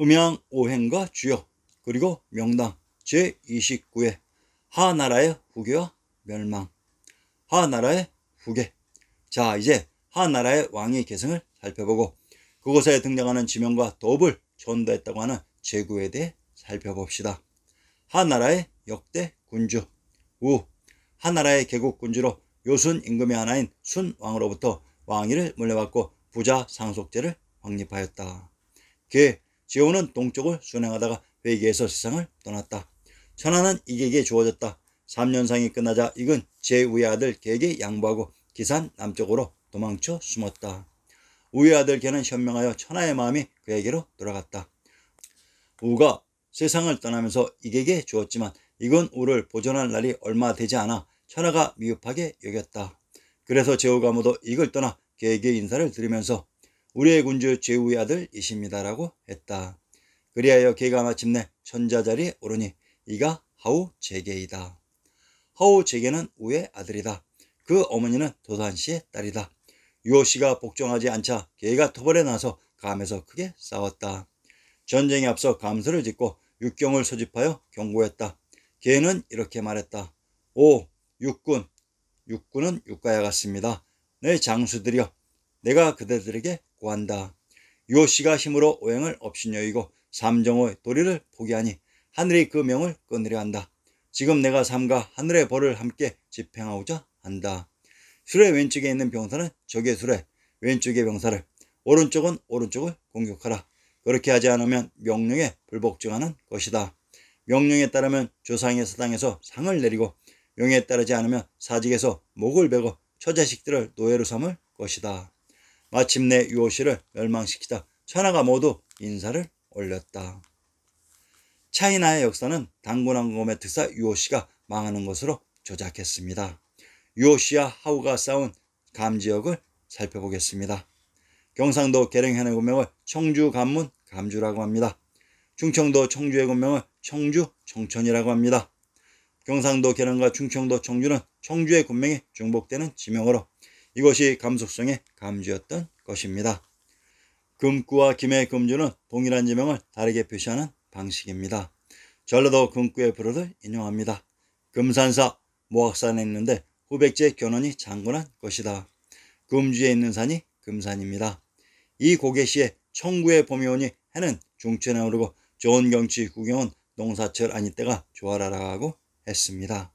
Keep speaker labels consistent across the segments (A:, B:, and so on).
A: 음양 오행과 주요 그리고 명당 제29회 하나라의 후계와 멸망. 하나라의 후계. 자, 이제 하나라의 왕의 계승을 살펴보고 그곳에 등장하는 지명과 덕을 전도했다고 하는 제구에 대해 살펴봅시다. 하나라의 역대 군주 우. 하나라의 개국 군주로 요순 임금의 하나인 순왕으로부터 왕위를 물려받고 부자 상속제를 확립하였다. 개. 제후는 동쪽을 순행하다가 회개해서 세상을 떠났다. 천하는 이객에게 주어졌다. 3년상이 끝나자 이근 제우의 아들 개에게 양보하고 기산 남쪽으로 도망쳐 숨었다. 우의 아들 개는 현명하여 천하의 마음이 그에게로 돌아갔다. 우가 세상을 떠나면서 이객에게 주었지만 이건 우를 보존할 날이 얼마 되지 않아 천하가 미흡하게 여겼다. 그래서 제후가 모두 이걸 떠나 개에게 인사를 드리면서 우리의 군주 제후의 아들이십니다라고 했다. 그리하여 개가 마침내 천자 자리에 오르니 이가 하우 제게이다. 하우 제게는 우의 아들이다. 그 어머니는 도산씨의 딸이다. 유호씨가 복종하지 않자 개가 토벌에 나서 감에서 크게 싸웠다. 전쟁에 앞서 감수를 짓고 육경을 소집하여 경고했다. 개는 이렇게 말했다. 오 육군, 육군은 육가야 같습니다. 내 장수들이여, 내가 그대들에게 구한다. 유호씨가 힘으로 오행을 업신여기고 삼정호의 도리를 포기하니 하늘이 그 명을 끊으려 한다. 지금 내가 삼가 하늘의 벌을 함께 집행하고자 한다. 수레 왼쪽에 있는 병사는 적의 수레 왼쪽의 병사를, 오른쪽은 오른쪽을 공격하라. 그렇게 하지 않으면 명령에 불복종하는 것이다. 명령에 따르면 조상의 사당에서 상을 내리고 명에 따르지 않으면 사직에서 목을 베고 처자식들을 노예로 삼을 것이다. 마침내 유호씨를 멸망시키자 천하가 모두 인사를 올렸다. 차이나의 역사는 단군왕검의 특사 유호씨가 망하는 것으로 조작했습니다. 유호씨와 하우가 싸운 감지역을 살펴보겠습니다. 경상도 계령현의 군명을 청주 감문 감주라고 합니다. 충청도 청주의 군명을 청주 청천이라고 합니다. 경상도 계령과 충청도 청주는 청주의 군명이 중복되는 지명으로 이것이 감속성의 감주였던 것입니다. 금구와 김의 금주는 동일한 지명을 다르게 표시하는 방식입니다. 전라도 금구의 불어를 인용합니다. 금산사 모악산에 있는데 후백제 견훤이 장군한 것이다. 금주에 있는 산이 금산입니다. 이 고개시에 청구의 봄이 오니 해는 중천에 오르고 좋은 경치 구경은 농사철 아니 때가 좋아라라고 했습니다.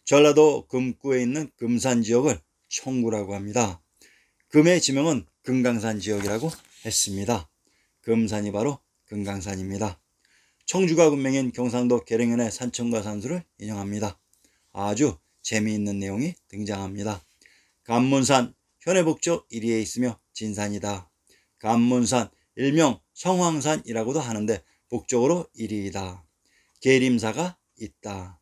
A: 전라도 금구에 있는 금산 지역을 청구라고 합니다. 금의 지명은 금강산 지역이라고 했습니다. 금산이 바로 금강산입니다. 청주가 군명인 경상도 계령현의 산청과 산수를 인용합니다. 아주 재미있는 내용이 등장합니다. 감문산 현해북쪽 1위에 있으며 진산이다. 감문산 일명 성황산이라고도 하는데 북쪽으로 1위이다. 계림사가 있다.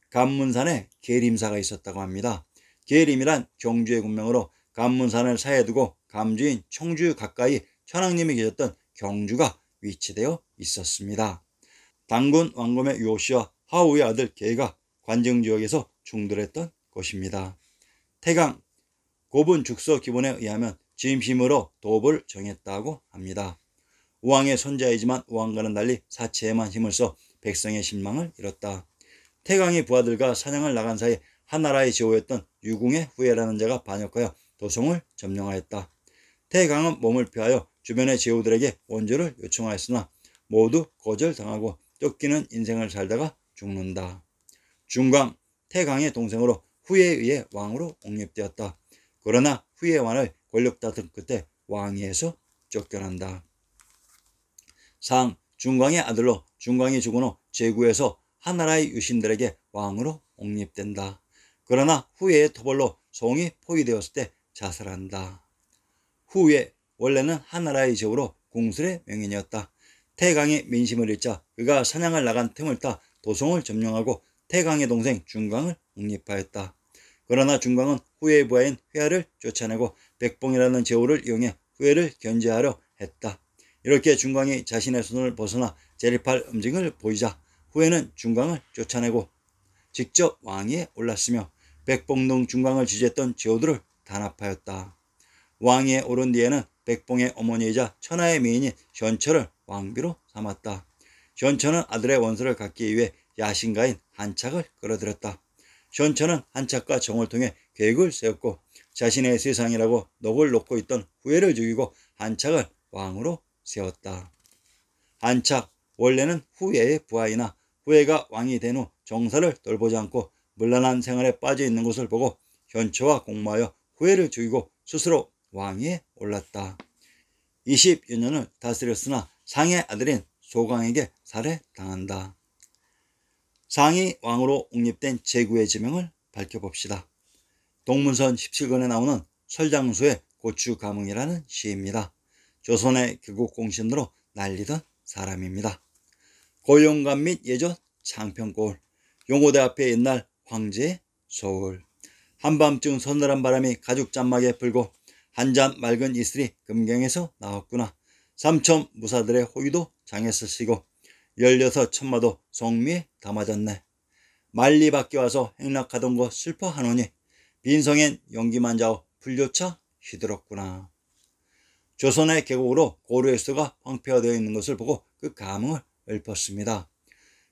A: 감문산에 계림사가 있었다고 합니다. 계림이란 경주의 군명으로 감문산을 사이에 두고 감주인 청주 가까이 천왕님이 계셨던 경주가 위치되어 있었습니다. 단군 왕검의 유호씨와 하우의 아들 개가 관정지역에서 충돌했던 것입니다. 태강 고분 죽서 기본에 의하면 진심으로 도읍을 정했다고 합니다. 우왕의 손자이지만 우왕과는 달리 사체에만 힘을 써 백성의 신망을 잃었다. 태강의 부하들과 사냥을 나간 사이 하나라의 제후였던 유궁의 후예라는 자가 반역하여 도성을 점령하였다. 태강은 몸을 피하여 주변의 제후들에게 원조를 요청하였으나 모두 거절당하고 쫓기는 인생을 살다가 죽는다. 중광 태강의 동생으로 후예에 의해 왕으로 옹립되었다. 그러나 후예 왕을 권력 다툼 끝에 왕위에서 쫓겨난다. 상 중광의 아들로 중광이 죽은 후 제구에서 하나라의 유신들에게 왕으로 옹립된다. 그러나 후예의 토벌로 송이 포위되었을 때 자살한다. 후예 원래는 하나라의 제후로 궁술의 명인이었다. 태강의 민심을 잃자 그가 사냥을 나간 틈을 타 도성을 점령하고 태강의 동생 중광을 옹립하였다. 그러나 중광은 후예의 부하인 회하를 쫓아내고 백봉이라는 제후를 이용해 후예를 견제하려 했다. 이렇게 중광이 자신의 손을 벗어나 재립할 움직임을 보이자 후예는 중광을 쫓아내고 직접 왕위에 올랐으며 백봉 등 중광을 지지했던 제후들을 단합하였다. 왕위에 오른 뒤에는 백봉의 어머니이자 천하의 미인인 현철을 왕비로 삼았다. 현철은 아들의 원수를 갚기 위해 야신가인 한착을 끌어들였다. 현철은 한착과 정을 통해 계획을 세웠고 자신의 세상이라고 넋을 놓고 있던 후예를 죽이고 한착을 왕으로 세웠다. 한착, 원래는 후예의 부하이나 후예가 왕이 된 후 정사를 돌보지 않고 문란한 생활에 빠져 있는 것을 보고 현초와 공모하여 후예를 죽이고 스스로 왕위에 올랐다. 20여 년을 다스렸으나 상의 아들인 소강에게 살해당한다. 상이 왕으로 옹립된 제구의 지명을 밝혀봅시다. 동문선 17권에 나오는 설장수의 고추가뭉이라는 시입니다. 조선의 개국공신으로 날리던 사람입니다. 고용감 및 예조 창평고을, 용호대 앞에 옛날 황제의 소울, 한밤중 서늘한 바람이 가죽 장막에 불고 한 잔 맑은 이슬이 금경에서 나왔구나. 삼천 무사들의 호위도 장에서 쉬고 16 천마도 성미에 담아졌네. 말리 밖에 와서 행락하던 거 슬퍼하노니 빈성엔 연기만 자오 불조차 휘들었구나. 조선의 개국으로 고려의 수도가 황폐화되어 있는 것을 보고 그 감흥을 읊었습니다.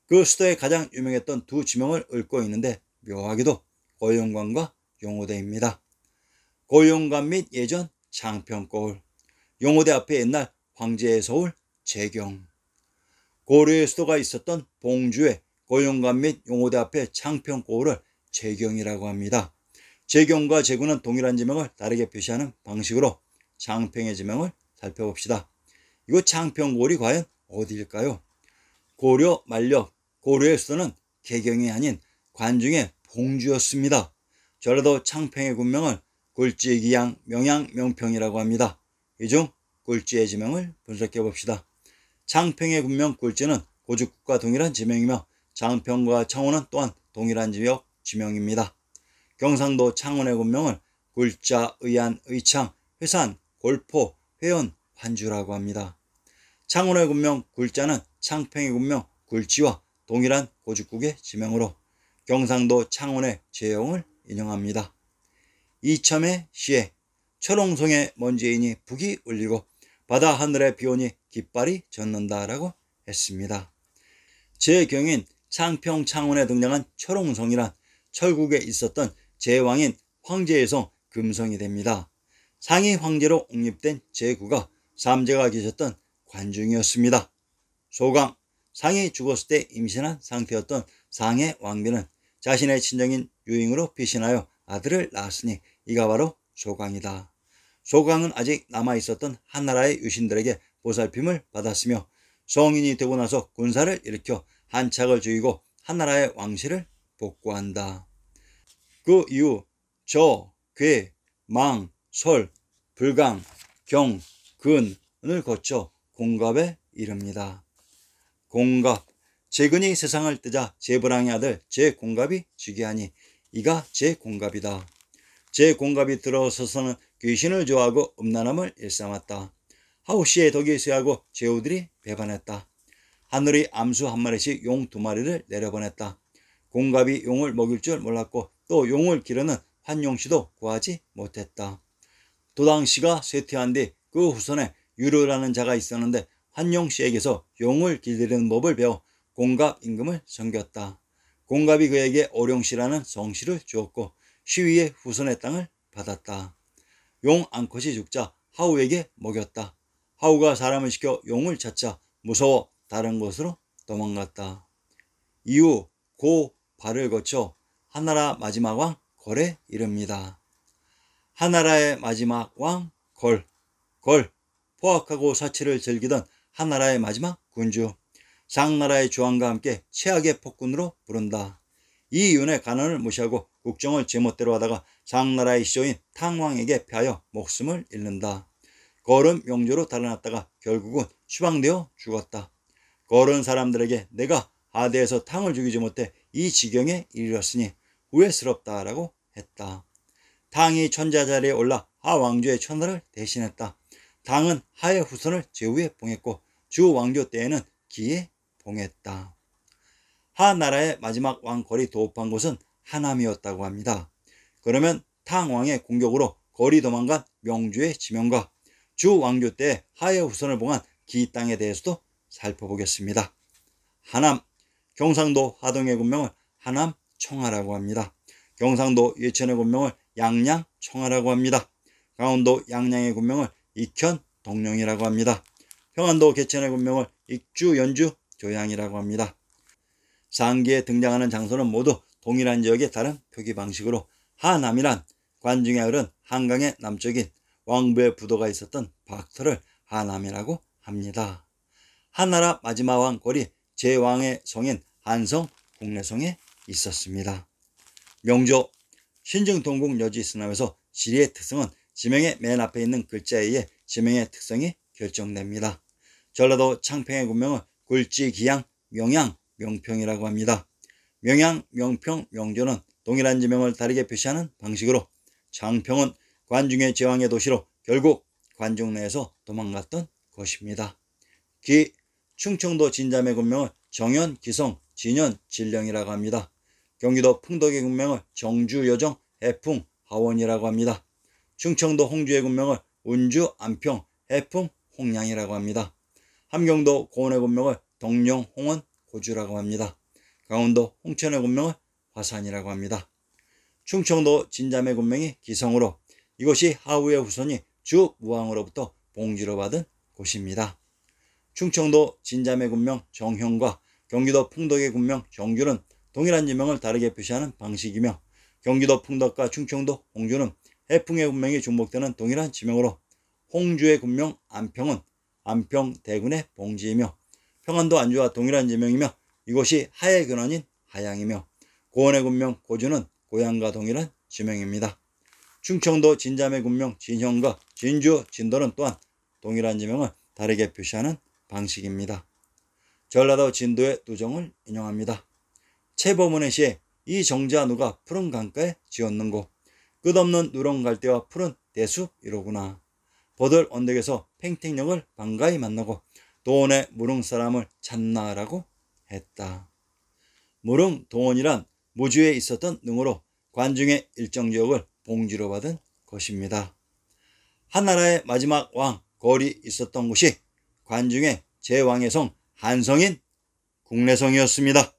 A: 그 수도에 가장 유명했던 두 지명을 읊고 있는데 묘하게도 고용관과 용호대입니다. 고용관 및 예전 창평고을, 용호대 앞에 옛날 황제의 서울 재경. 고려의 수도가 있었던 봉주에 고용관 및 용호대 앞에 창평고을을 재경이라고 합니다. 재경과 재구는 동일한 지명을 다르게 표시하는 방식으로 창평의 지명을 살펴봅시다. 이곳 창평고을이 과연 어디일까요? 고려 만력, 고려의 수도는 개경이 아닌 관중의 봉주였습니다. 전라도 창평의 군명을 굴지, 기양, 명양, 명평이라고 합니다. 이 중 굴지의 지명을 분석해 봅시다. 창평의 군명 굴지는 고죽국과 동일한 지명이며 창평과 창원은 또한 동일한 지역 지명입니다. 경상도 창원의 군명을 굴자, 의안, 의창, 회산, 골포, 회원, 환주라고 합니다. 창원의 군명 굴자는 창평의 군명 굴지와 동일한 고죽국의 지명으로 경상도 창원의 제용을 인용합니다. 이첨의 시에 철옹성의 먼지이니 북이 울리고 바다 하늘에 비오니 깃발이 젖는다라고 했습니다. 제경인 창평 창원에 등장한 철옹성이란 철국에 있었던 제왕인 황제의 성 금성이 됩니다. 상이 황제로 옹립된 제구가 삼제가 계셨던 관중이었습니다. 소강, 상이 죽었을 때 임신한 상태였던 상의 왕비는 자신의 친정인 유잉으로 피신하여 아들을 낳았으니 이가 바로 소강이다. 소강은 아직 남아있었던 한나라의 유신들에게 보살핌을 받았으며 성인이 되고 나서 군사를 일으켜 한착을 죽이고 한나라의 왕실을 복구한다. 그 이후 저, 괴, 망, 설, 불강, 경, 근을 거쳐 공갑에 이릅니다. 공갑, 재근이 세상을 뜨자 제불왕의 아들 제공갑이 즉위하니 이가 제공갑이다. 제공갑이 들어서서는 귀신을 좋아하고 음란함을 일삼았다. 하우씨의 덕이 쇠하고 제후들이 배반했다. 하늘이 암수 한 마리씩 용 2마리를 내려보냈다. 공갑이 용을 먹일 줄 몰랐고 또 용을 기르는 환용씨도 구하지 못했다. 도당씨가 쇠퇴한 뒤 그 후손에 유르라는 자가 있었는데 환용씨에게서 용을 기르는 법을 배워 공갑 임금을 섬겼다. 공갑이 그에게 오룡씨라는 성씨를 주었고 시위의 후손의 땅을 받았다. 용 암컷이 죽자 하우에게 먹였다. 하우가 사람을 시켜 용을 찾자 무서워 다른 곳으로 도망갔다. 이후 고, 발을 거쳐 한나라 마지막 왕 걸에 이릅니다. 한나라의 마지막 왕 걸, 포악하고 사치를 즐기던 한나라의 마지막 군주, 상나라의 주왕과 함께 최악의 폭군으로 부른다. 이 이윤의 간언을 무시하고 국정을 제멋대로 하다가 상나라의 시조인 탕왕에게 패하여 목숨을 잃는다. 걸은 명조로 달아났다가 결국은 추방되어 죽었다. 걸은 사람들에게 내가 하대에서 탕을 죽이지 못해 이 지경에 이르렀으니 후회스럽다라고 했다. 탕이 천자 자리에 올라 하왕조의 천하를 대신했다. 탕은 하의 후손을 제후에 봉했고 주 왕조 때에는 기에 봉했다. 하나라의 마지막 왕 걸이 도읍한 곳은 하남이었다고 합니다. 그러면 탕왕의 공격으로 걸이 도망간 명주의 지명과 주 왕조 때 하의 후손을 봉한 기 땅에 대해서도 살펴보겠습니다. 하남, 경상도 하동의 군명을 하남 청하라고 합니다. 경상도 예천의 군명을 양양 청하라고 합니다. 강원도 양양의 군명을 익현 동령이라고 합니다. 평안도 개천의 군명을 익주 연주 조양이라고 합니다. 상기에 등장하는 장소는 모두 동일한 지역의 다른 표기 방식으로 하남이란 관중에 흐른 한강의 남쪽인 왕부의 부도가 있었던 박터를 하남이라고 합니다. 한나라 마지막 왕 궐이 제왕의 성인 한성 국내성에 있었습니다. 명조, 신증동국 여지있으나면서 지리의 특성은 지명의 맨 앞에 있는 글자에 의해 지명의 특성이 결정됩니다. 전라도 창평의 군명은 굴지, 기양, 명양, 명평이라고 합니다. 명양, 명평, 명조는 동일한 지명을 다르게 표시하는 방식으로 창평은 관중의 제왕의 도시로 결국 관중 내에서 도망갔던 것입니다. 기, 충청도 진잠의 군명을 정현, 기성, 진현, 진령이라고 합니다. 경기도 풍덕의 군명을 정주, 여정, 해풍, 하원이라고 합니다. 충청도 홍주의 군명을 운주, 안평, 해풍, 홍량이라고 합니다. 함경도 고원의 군명을 동령, 홍원, 고주라고 합니다. 강원도 홍천의 군명을 화산이라고 합니다. 충청도 진잠의 군명이 기성으로 이곳이 하우의 후손이 주 무왕으로부터 봉지로 받은 곳입니다. 충청도 진잠의 군명 정형과 경기도 풍덕의 군명 정주는 동일한 지명을 다르게 표시하는 방식이며 경기도 풍덕과 충청도 홍주는 해풍의 군명이 중복되는 동일한 지명으로 홍주의 군명 안평은 안평 대군의 봉지이며 평안도 안주와 동일한 지명이며 이곳이 하의 근원인 하양이며 고원의 군명 고주는 고양과 동일한 지명입니다. 충청도 진잠의 군명 진형과 진주, 진도는 또한 동일한 지명을 다르게 표시하는 방식입니다. 전라도 진도의 누정을 인용합니다. 최범은의 시에 이 정자 누가 푸른 강가에 지었는고 끝없는 누렁 갈대와 푸른 대숲이로구나. 버들 언덕에서 팽택령을 반가이 만나고 도원의 무릉 사람을 찾나라고 했다. 무릉 도원이란 무주에 있었던 능으로 관중의 일정 지역을 봉지로 받은 것입니다. 한나라의 마지막 왕 궐이 있었던 곳이 관중의 제왕의 성 한성인 국내성이었습니다.